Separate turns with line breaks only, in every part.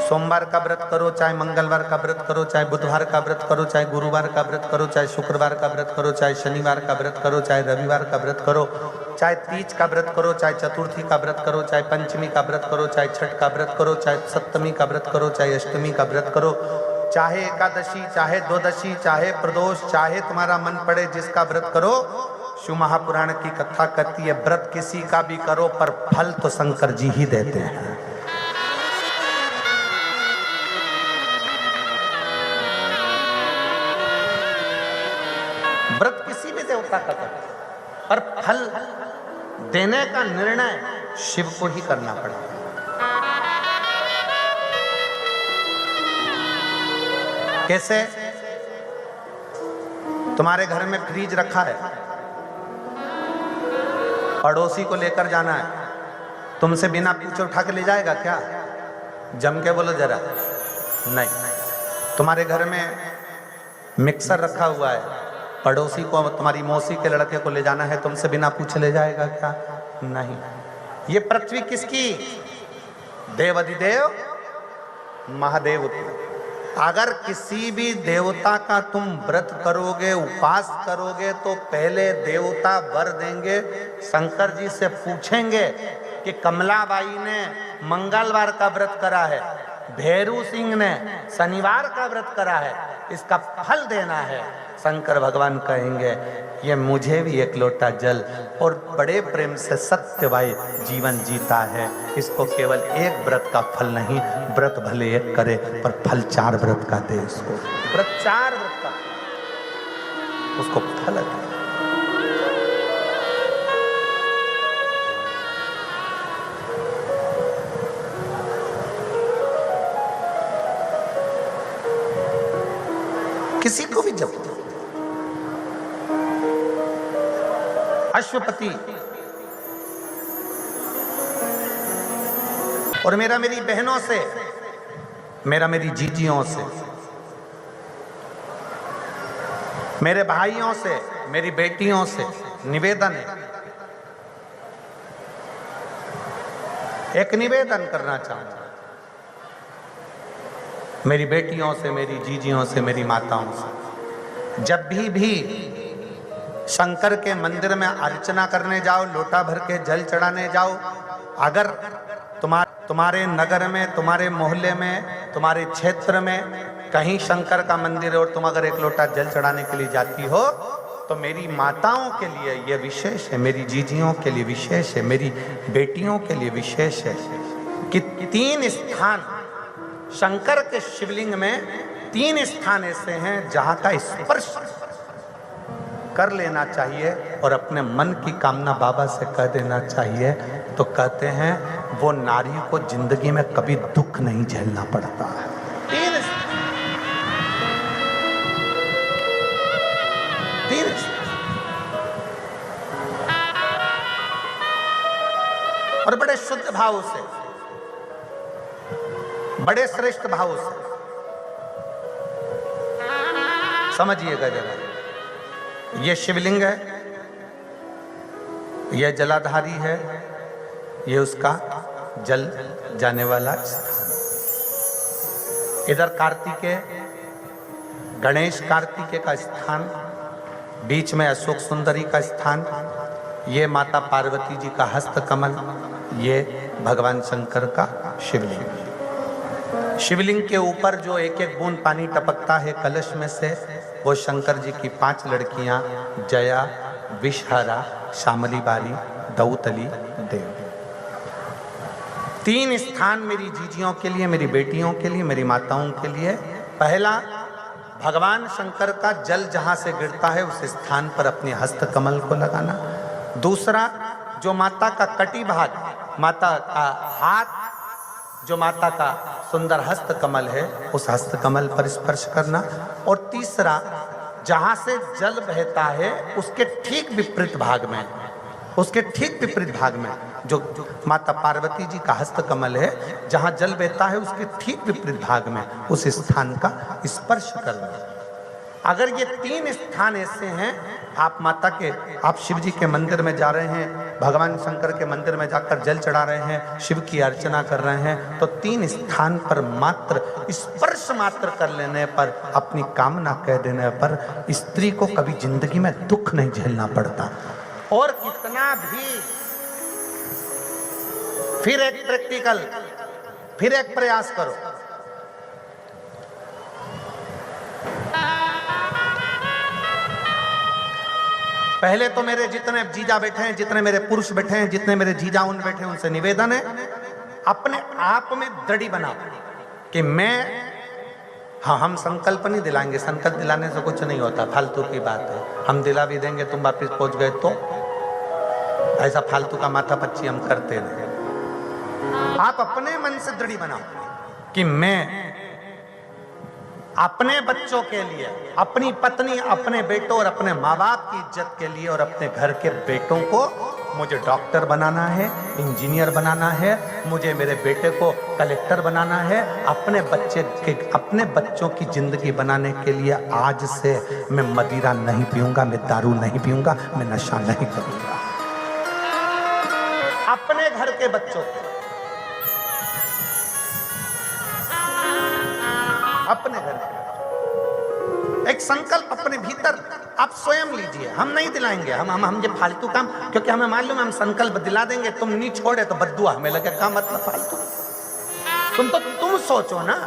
सोमवार का व्रत करो, चाहे मंगलवार का व्रत करो, चाहे बुधवार का व्रत करो, चाहे गुरुवार का व्रत करो, चाहे शुक्रवार का व्रत करो, चाहे शनिवार का व्रत करो, चाहे रविवार का व्रत करो, चाहे तीज का व्रत करो, चाहे चतुर्थी का व्रत करो, चाहे पंचमी का व्रत करो, चाहे छठ का व्रत करो, चाहे सप्तमी का व्रत करो, चाहे अष्टमी का व्रत करो, चाहे एकादशी, चाहे द्वादशी, चाहे प्रदोष, चाहे तुम्हारा मन पड़े जिसका व्रत करो। शिव महापुराण की कथा कहती है व्रत किसी का भी करो पर फल तो शंकर जी ही देते हैं। व्रत किसी भी देवता का करो पर फल देने का निर्णय शिव को ही करना पड़ेगा। कैसे? तुम्हारे घर में फ्रिज रखा है, पड़ोसी को लेकर जाना है, तुमसे बिना पूछे उठा के ले जाएगा क्या? जम के बोलो जरा। नहीं। तुम्हारे घर में मिक्सर रखा हुआ है, पड़ोसी को, तुम्हारी मौसी के लड़के को ले जाना है, तुमसे बिना पूछे ले जाएगा क्या? नहीं। ये पृथ्वी किसकी? देवाधिदेव महादेव की। अगर किसी भी देवता का तुम व्रत करोगे, उपास करोगे, तो पहले देवता वर देंगे, शंकर जी से पूछेंगे कि कमलाबाई ने मंगलवार का व्रत करा है, भैरू सिंह ने शनिवार का व्रत करा है, इसका फल देना है। शंकर भगवान कहेंगे ये मुझे भी एक लोटा जल और बड़े प्रेम से सत्यवाई जीवन जीता है, इसको केवल एक व्रत का फल नहीं, व्रत भले एक करे पर फल 4 व्रत का दे। इसको व्रत 4 व्रत का, उसको फल दे। किसी को भी जब अश्वपति और मेरी बहनों से, मेरी जीजियों से, मेरे भाइयों से, मेरी बेटियों से निवेदन है, एक निवेदन करना चाहूंगा मेरी बेटियों से, मेरी जीजियों से, मेरी माताओं से, जब भी शंकर के मंदिर में अर्चना करने जाओ, लोटा भर के जल चढ़ाने जाओ, अगर तुम्हारे नगर में, तुम्हारे मोहल्ले में, तुम्हारे क्षेत्र में कहीं शंकर का मंदिर है और तुम अगर एक लोटा जल चढ़ाने के लिए जाती हो, तो मेरी माताओं के लिए यह विशेष है, मेरी जीजियों के लिए विशेष है, मेरी बेटियों के लिए विशेष है कि 3 स्थान शंकर के शिवलिंग में 3 स्थान ऐसे हैं जहां का स्पर्श कर लेना चाहिए और अपने मन की कामना बाबा से कह देना चाहिए। तो कहते हैं वो नारी को जिंदगी में कभी दुख नहीं झेलना पड़ता है। 3 और बड़े शुद्ध भाव से, बड़े श्रेष्ठ भाव से समझिएगा जरा। ये शिवलिंग है, यह जलाधारी है, ये उसका जल जाने वाला स्थान। इधर कार्तिकेय, गणेश कार्तिकेय का स्थान, बीच में अशोक सुंदरी का स्थान, ये माता पार्वती जी का हस्त कमल, ये भगवान शंकर का शिवलिंग। शिवलिंग के ऊपर जो एक एक बूंद पानी टपकता है कलश में से, वो शंकर जी की 5 लड़कियां जया, विषहरा, शामली बारी, दौतली, देव। 3 स्थान मेरी जीजियों के लिए, मेरी बेटियों के लिए, मेरी माताओं के लिए। पहला, भगवान शंकर का जल जहां से गिरता है उस स्थान पर अपने हस्त कमल को लगाना। दूसरा, जो माता का कटी भाग, माता का हाथ, जो माता का सुंदर हस्त कमल है, उस हस्त कमल पर स्पर्श करना। और तीसरा, जहां से जल बहता है उसके ठीक विपरीत भाग में, उसके ठीक विपरीत भाग में जो माता पार्वती जी का हस्त कमल है, जहां जल बहता है उसके ठीक विपरीत भाग में उस स्थान का स्पर्श करना। अगर ये 3 स्थान ऐसे हैं, आप माता के, आप शिव जी के मंदिर में जा रहे हैं, भगवान शंकर के मंदिर में जाकर जल चढ़ा रहे हैं, शिव की अर्चना कर रहे हैं, तो 3 स्थान पर मात्र स्पर्श मात्र कर लेने पर, अपनी कामना कह देने पर स्त्री को कभी जिंदगी में दुख नहीं झेलना पड़ता। और कितना भी फिर एक प्रैक्टिकल, फिर एक प्रयास करो। पहले तो मेरे जितने जीजा बैठे हैं, जितने मेरे पुरुष बैठे हैं, जितने मेरे जीजा उन बैठे हैं, उनसे निवेदन है, अपने आप में दृढ़ बनाओ कि मैं, हाँ हम संकल्प नहीं दिलाएंगे, संकल्प दिलाने से कुछ नहीं होता, फालतू की बात है। हम दिला भी देंगे, तुम वापिस पहुंच गए तो ऐसा फालतू का माथा पच्ची हम करते नहीं। आप अपने मन से दृढ़ बनाओ कि मैं अपने बच्चों के लिए, अपनी पत्नी, अपने बेटों और अपने माँ बाप की इज्जत के लिए और अपने घर के बेटों को मुझे डॉक्टर बनाना है, इंजीनियर बनाना है, मुझे मेरे बेटे को कलेक्टर बनाना है। अपने बच्चों की जिंदगी बनाने के लिए आज से मैं मदिरा नहीं पीऊंगा, मैं दारू नहीं पीऊंगा, मैं नशा नहीं करूंगा। अपने घर के बच्चों को, अपने घर के एक संकल्प अपने भीतर आप स्वयं लीजिए। हम नहीं दिलाएंगे, हम ये फालतू काम, क्योंकि हमें मालूम है हम संकल्प दिला देंगे, तुम नहीं छोड़े तो बद्दुआ हमें लगे। क्या मतलब फालतू? तुम सोचो ना,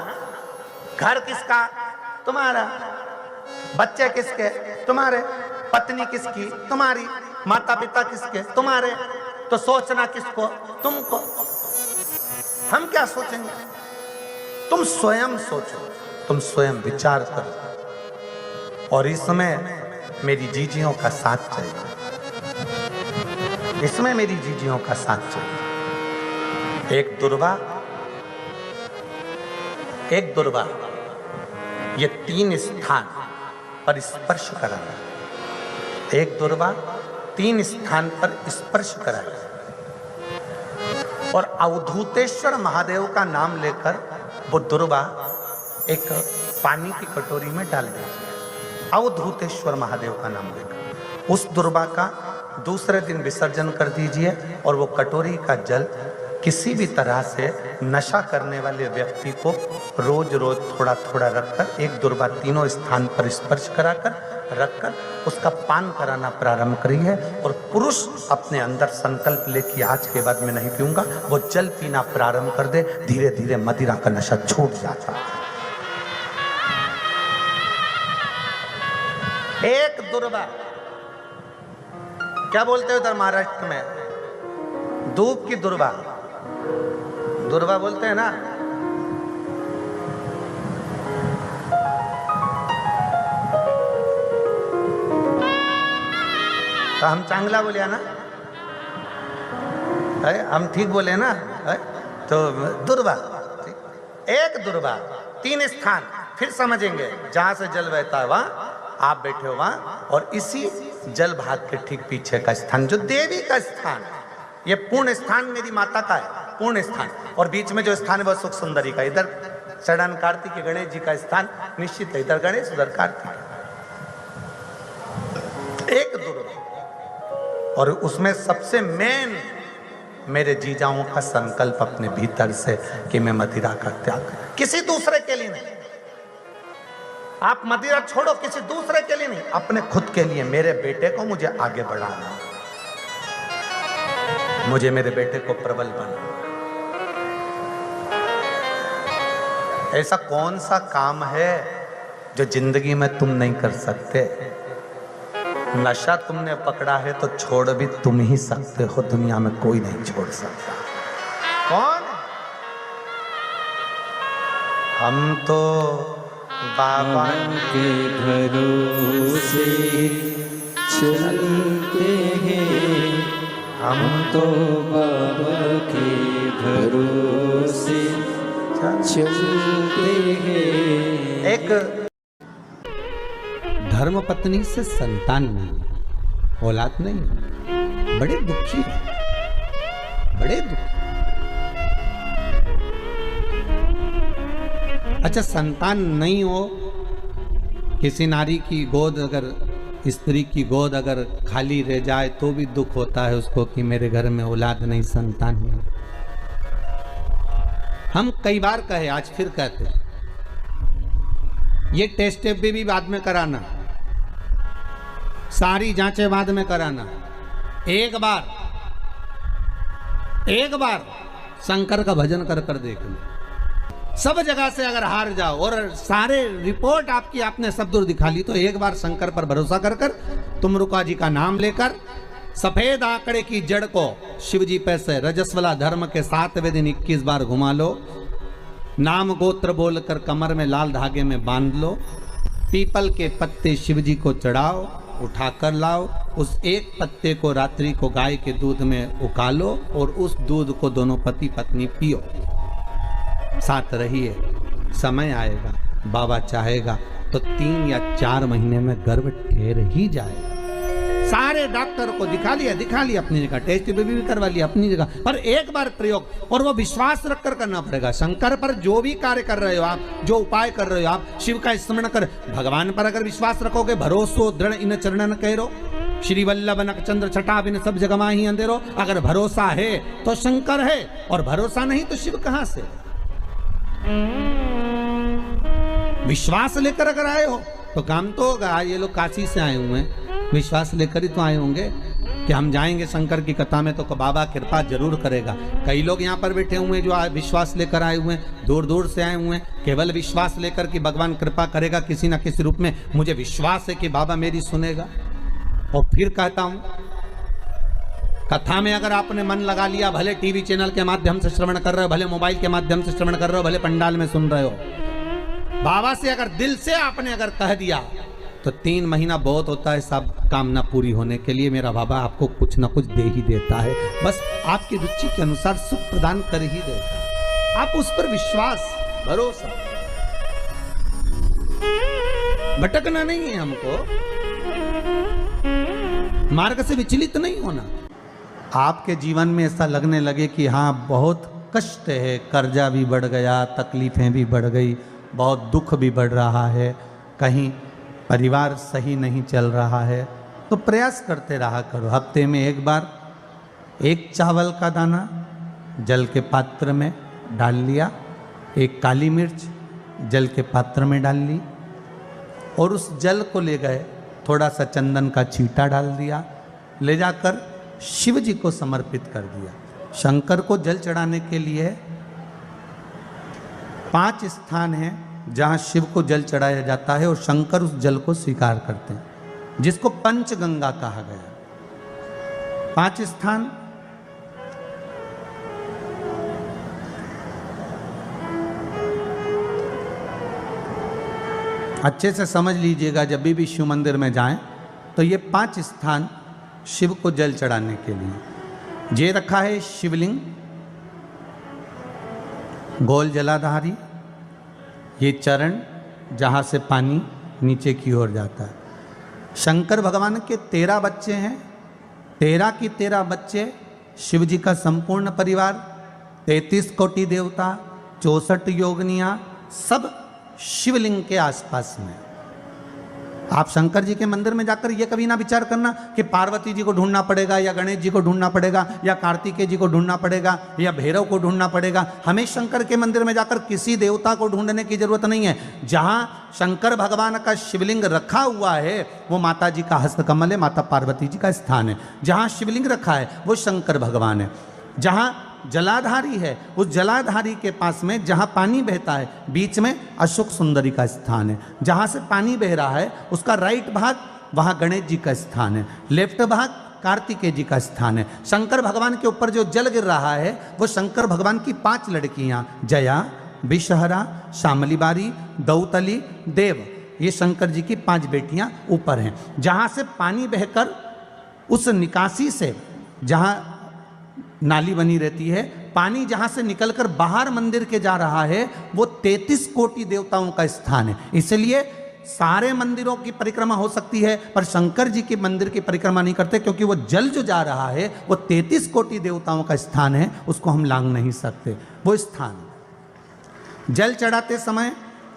घर किसका? तुम्हारा। बच्चे किसके? तुम्हारे। पत्नी किसकी? तुम्हारी। माता पिता किसके? तुम्हारे। तो सोचना किसको? तुमको। हम क्या सोचेंगे? तुम स्वयं सोचो, तुम स्वयं विचार करो। और इसमें मेरी जीजियों का साथ चाहिए, इसमें मेरी जीजियों का साथ चाहिए। एक दुर्वा ये 3 स्थान पर स्पर्श कराना। एक दुर्वा 3 स्थान पर स्पर्श कराना। और अवधूतेश्वर महादेव का नाम लेकर वो दुर्वा एक पानी की कटोरी में डाल दीजिए। अवधूतेश्वर महादेव का नाम लेकर उस दुर्वा का दूसरे दिन विसर्जन कर दीजिए। और वो कटोरी का जल किसी भी तरह से नशा करने वाले व्यक्ति को रोज रोज थोड़ा थोड़ा रखकर, एक दुर्वा 3 स्थान पर स्पर्श कराकर रखकर उसका पान कराना प्रारंभ करिए। और पुरुष अपने अंदर संकल्प ले कि आज के बाद मैं नहीं पीऊंगा, वो जल पीना प्रारंभ कर दे। धीरे धीरे मदिरा का नशा छूट जाता है। एक दुर्वा, क्या बोलते हो उधर महाराष्ट्र में? धूप की दुर्वा, दुर्वा बोलते हैं ना। तो हम चांगला बोले ना, हम ठीक बोले ना। तो दुर्वा, एक दुर्वा 3 स्थान, फिर समझेंगे। जहां से जल बहता है वहां आप बैठे हो, वहां। और इसी जल भाग के ठीक पीछे का स्थान जो देवी का स्थान, ये पूर्ण स्थान मेरी माता का है, पूर्ण स्थान। और बीच में जो स्थान है वह सुख सुंदरी का। इधर चरण कार्तिक गणेश जी का स्थान निश्चित है, इधर गणेश उधर कार्तिक। एक दुर्वा, और उसमें सबसे मेन मेरे जीजाओं का संकल्प अपने भीतर से कि मैं मदिरा का त्याग, किसी दूसरे के लिए नहीं। आप मदिरा छोड़ो, किसी दूसरे के लिए नहीं, अपने खुद के लिए। मेरे बेटे को मुझे आगे बढ़ाना, मुझे मेरे बेटे को प्रबल बनाना। ऐसा कौन सा काम है जो जिंदगी में तुम नहीं कर सकते? नशा तुमने पकड़ा है तो छोड़ भी तुम ही सकते हो, दुनिया में कोई नहीं छोड़ सकता। कौन? हम तो बाबा
के भरोसे चलते हैं, हम तो बाबा के भरोसे चलते हैं।
एक धर्मपत्नी से संतान नहीं, औलाद नहीं, बड़े दुखी है, बड़े दुखी। अच्छा, संतान नहीं हो, किसी नारी की गोद अगर स्त्री की गोद अगर खाली रह जाए तो भी दुख होता है उसको कि मेरे घर में औलाद नहीं, संतान नहीं। हम कई बार कहे, आज फिर कहते, ये टेस्ट भी बाद में कराना, सारी जांचें बाद में कराना। एक बार शंकर का भजन कर कर देख लो। सब जगह से अगर हार जाओ और सारे रिपोर्ट आपकी आपने सब दूर दिखा ली, तो एक बार शंकर पर भरोसा कर कर तुमरुका जी का नाम लेकर सफेद आंकड़े की जड़ को शिव जी पे से रजस्वला धर्म के 7वें दिन 21 बार घुमा लो। नाम गोत्र बोलकर कमर में लाल धागे में बांध लो। पीपल के पत्ते शिव जी को चढ़ाओ, उठाकर लाओ। उस एक पत्ते को रात्रि को गाय के दूध में उकालो और उस दूध को दोनों पति पत्नी पियो। साथ रहिए, समय आएगा, बाबा चाहेगा तो 3 या 4 महीने में गर्भ ठहर ही जाएगा। सारे डॉक्टर को दिखा लिया अपनी जगह, टेस्ट भी करवा लिया अपनी जगह, पर एक बार प्रयोग, और वो विश्वास रखकर करना पड़ेगा। शंकर पर जो भी कार्य कर रहे हो आप, जो उपाय कर रहे हो आप, शिव का स्मरण कर, भगवान पर अगर विश्वास रखोगे, भरोसो दृढ़ इन चरणन कहो, श्री वल्लभ नक चंद्र छटा बिन सब जगमा ही अंधेरो। अगर भरोसा है तो शंकर है, और भरोसा नहीं तो शिव कहां से। विश्वास लेकर अगर आए हो तो काम तो होगा। ये लोग काशी से आए हुए हैं, विश्वास लेकर ही तो आए होंगे कि हम जाएंगे शंकर की कथा में तो बाबा कृपा जरूर करेगा। कई लोग यहाँ पर बैठे हुए हैं जो विश्वास लेकर आए हुए हैं, दूर दूर से आए हुए हैं, केवल विश्वास लेकर कि भगवान कृपा करेगा किसी न किसी रूप में। मुझे विश्वास है कि बाबा मेरी सुनेगा। और फिर कहता हूं, कथा में अगर आपने मन लगा लिया, भले टीवी चैनल के माध्यम से श्रवण कर रहे हो, भले मोबाइल के माध्यम से श्रवण कर रहे हो, भले पंडाल में सुन रहे हो, बाबा से अगर दिल से आपने अगर कह दिया तो 3 महीना बहुत होता है सब कामना पूरी होने के लिए। मेरा बाबा आपको कुछ ना कुछ दे ही देता है, बस आपकी रुचि के अनुसार सुख प्रदान कर ही देता है। आप उस पर विश्वास, भरोसा, भटकना नहीं है हमको, मार्ग से विचलित नहीं होना। आपके जीवन में ऐसा लगने लगे कि हाँ बहुत कष्ट है, कर्जा भी बढ़ गया, तकलीफें भी बढ़ गई, बहुत दुख भी बढ़ रहा है, कहीं परिवार सही नहीं चल रहा है, तो प्रयास करते रहा करो। हफ्ते में एक बार 1 चावल का दाना जल के पात्र में डाल लिया, 1 काली मिर्च जल के पात्र में डाल ली, और उस जल को ले गए, थोड़ा सा चंदन का छींटा डाल दिया, ले जाकर शिव जी को समर्पित कर दिया। शंकर को जल चढ़ाने के लिए 5 स्थान हैं जहां शिव को जल चढ़ाया जाता है, और शंकर उस जल को स्वीकार करते हैं, जिसको पंचगंगा कहा गया। 5 स्थान, अच्छे से समझ लीजिएगा। जब भी शिव मंदिर में जाएं तो ये 5 स्थान शिव को जल चढ़ाने के लिए ये रखा है। शिवलिंग, गोल जलाधारी, ये चरण जहाँ से पानी नीचे की ओर जाता है। शंकर भगवान के 13 बच्चे हैं, 13 की 13 बच्चे, शिव जी का संपूर्ण परिवार, 33 कोटि देवता, 64 योगनियाँ, सब शिवलिंग के आसपास में। आप शंकर जी के मंदिर में जाकर ये कभी ना विचार करना कि पार्वती जी को ढूंढना पड़ेगा, या गणेश जी को ढूंढना पड़ेगा, या कार्तिकेय जी को ढूंढना पड़ेगा, या भैरव को ढूंढना पड़ेगा। हमें शंकर के मंदिर में जाकर किसी देवता को ढूंढने की जरूरत नहीं है। जहां शंकर भगवान का शिवलिंग रखा हुआ है वो माता जी का हस्तकमल है, माता पार्वती जी का स्थान है। जहां शिवलिंग रखा है वो शंकर भगवान है। जहां जलाधारी है, उस जलाधारी के पास में जहां पानी बहता है, बीच में अशोक सुंदरी का स्थान है। जहां से पानी बह रहा है उसका राइट भाग, वहां गणेश जी का स्थान है, लेफ्ट भाग कार्तिकेय जी का स्थान है। शंकर भगवान के ऊपर जो जल गिर रहा है वो शंकर भगवान की 5 लड़कियां, जया, विषहरा, शामली बारी, दौतली, देव, ये शंकर जी की 5 बेटियां ऊपर हैं। जहां से पानी बहकर उस निकासी से, जहां नाली बनी रहती है, पानी जहां से निकलकर बाहर मंदिर के जा रहा है वो 33 कोटि देवताओं का स्थान है। इसलिए सारे मंदिरों की परिक्रमा हो सकती है, पर शंकर जी के मंदिर की परिक्रमा नहीं करते, क्योंकि वो जल जो जा रहा है वो 33 कोटि देवताओं का स्थान है, उसको हम लांघ नहीं सकते। वो स्थान जल चढ़ाते समय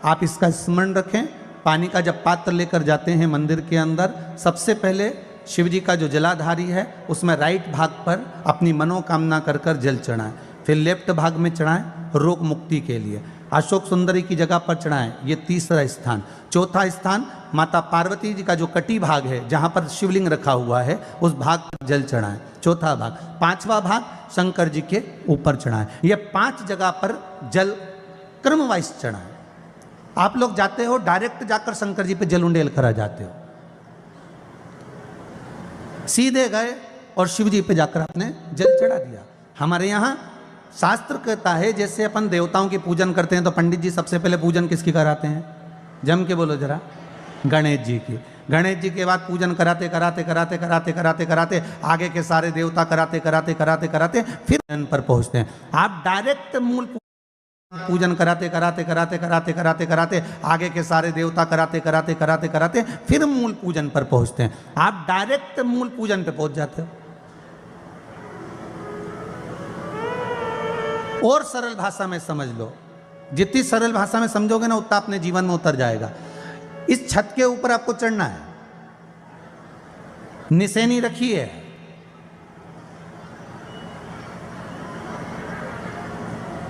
आप इसका स्मरण रखें, पानी का जब पात्र लेकर जाते हैं मंदिर के अंदर, सबसे पहले शिव जी का जो जलाधारी है उसमें राइट भाग पर अपनी मनोकामना कर कर जल चढ़ाएं, फिर लेफ्ट भाग में चढ़ाएं रोग मुक्ति के लिए। अशोक सुंदरी की जगह पर चढ़ाएं, ये तीसरा स्थान। चौथा स्थान माता पार्वती जी का जो कटी भाग है जहाँ पर शिवलिंग रखा हुआ है उस भाग पर जल चढ़ाएं, चौथा भाग। पांचवा भाग शंकर जी के ऊपर चढ़ाएं। ये 5 जगह पर जल क्रम वाइज चढ़ाएं। आप लोग जाते हो डायरेक्ट जाकर शंकर जी पे जल उंडेल करा जाते हो, सीधे गए और शिव जी पे जाकर आपने जल चढ़ा दिया। हमारे यहाँ शास्त्र कहता है जैसे अपन देवताओं की पूजन करते हैं तो पंडित जी सबसे पहले पूजन किसकी कराते हैं? जम के बोलो जरा, गणेश जी की। गणेश जी के बाद पूजन कराते कराते कराते कराते कराते कराते आगे के सारे देवता कराते कराते कराते कराते फिर जन पर पहुंचते हैं। आप डायरेक्ट मूल पूजन कराते कराते कराते कराते कराते कराते आगे के सारे देवता कराते कराते कराते कराते फिर मूल पूजन पर पहुंचते हैं। आप डायरेक्ट मूल पूजन पे पहुंच जाते हो। और सरल भाषा में समझ लो, जितनी सरल भाषा में समझोगे ना उतना अपने जीवन में उतर जाएगा। इस छत के ऊपर आपको चढ़ना है, निशानी रखी है,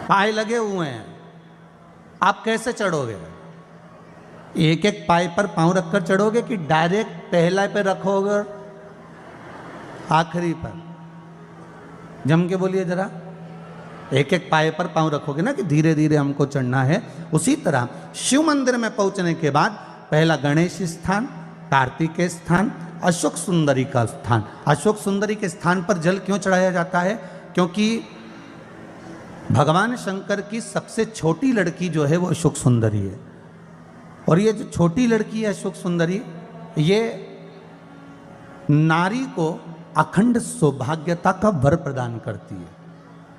पाए लगे हुए हैं, आप कैसे चढ़ोगे? एक एक पाए पर पांव रखकर चढ़ोगे कि डायरेक्ट पहला पे रखोगे आखिरी पर? जम के बोलिए जरा, एक एक पाए पर पांव रखोगे ना कि धीरे धीरे हमको चढ़ना है। उसी तरह शिव मंदिर में पहुंचने के बाद पहला गणेश स्थान, कार्तिकेय स्थान, अशोक सुंदरी का स्थान। अशोक सुंदरी के स्थान पर जल क्यों चढ़ाया जाता है? क्योंकि भगवान शंकर की सबसे छोटी लड़की जो है वो अशोक सुंदरी है। और ये जो छोटी लड़की है अशोक सुंदरी, ये नारी को अखंड सौभाग्यता का वर प्रदान करती है।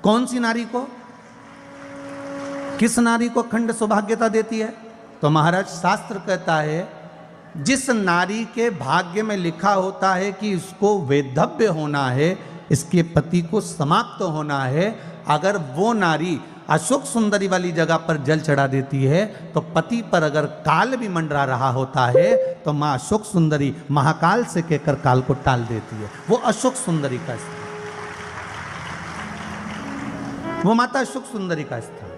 कौन सी नारी को? किस नारी को अखंड सौभाग्यता देती है? तो महाराज शास्त्र कहता है जिस नारी के भाग्य में लिखा होता है कि इसको वैधव्य होना है, इसके पति को समाप्त होना है, अगर वो नारी अशोक सुंदरी वाली जगह पर जल चढ़ा देती है तो पति पर अगर काल भी मंडरा रहा होता है तो माँ अशोक सुंदरी महाकाल से कहकर काल को टाल देती है। वो अशोक सुंदरी का स्थान, वो माता अशोक सुंदरी का स्थान।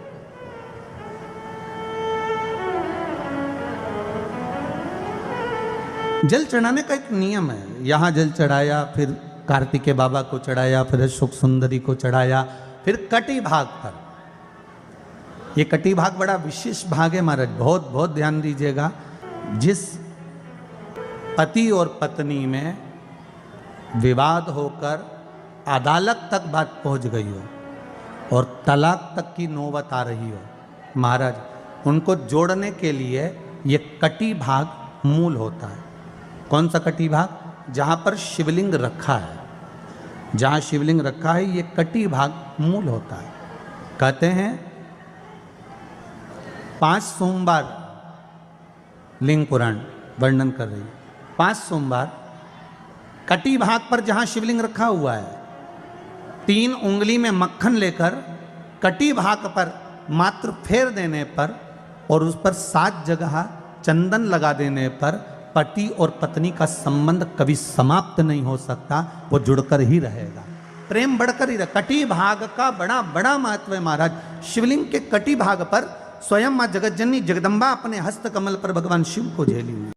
जल चढ़ाने का एक नियम है। यहां जल चढ़ाया, फिर कार्तिकेय बाबा को चढ़ाया, फिर अशोक सुंदरी को चढ़ाया, फिर कटी भाग पर। ये कटी भाग बड़ा विशेष भाग है महाराज, बहुत बहुत ध्यान दीजिएगा। जिस पति और पत्नी में विवाद होकर अदालत तक बात पहुंच गई हो और तलाक तक की नौबत आ रही हो, महाराज उनको जोड़ने के लिए ये कटी भाग मूल होता है। कौन सा कटी भाग? जहाँ पर शिवलिंग रखा है, जहाँ शिवलिंग रखा है ये कटी भाग मूल होता है। कहते हैं 5 सोमवार लिंग पुराण वर्णन कर रही है, 5 सोमवार कटी भाग पर जहाँ शिवलिंग रखा हुआ है 3 उंगली में मक्खन लेकर कटी भाग पर मात्र फेर देने पर और उस पर 7 जगह चंदन लगा देने पर पति और पत्नी का संबंध कभी समाप्त नहीं हो सकता, वो जुड़कर ही रहेगा, प्रेम बढ़कर ही रहेगा। कटी भाग का बड़ा बड़ा महत्व है महाराज। शिवलिंग के कटी भाग पर स्वयं मां जगतजननी जगदम्बा अपने हस्त कमल पर भगवान शिव को झेली हुई।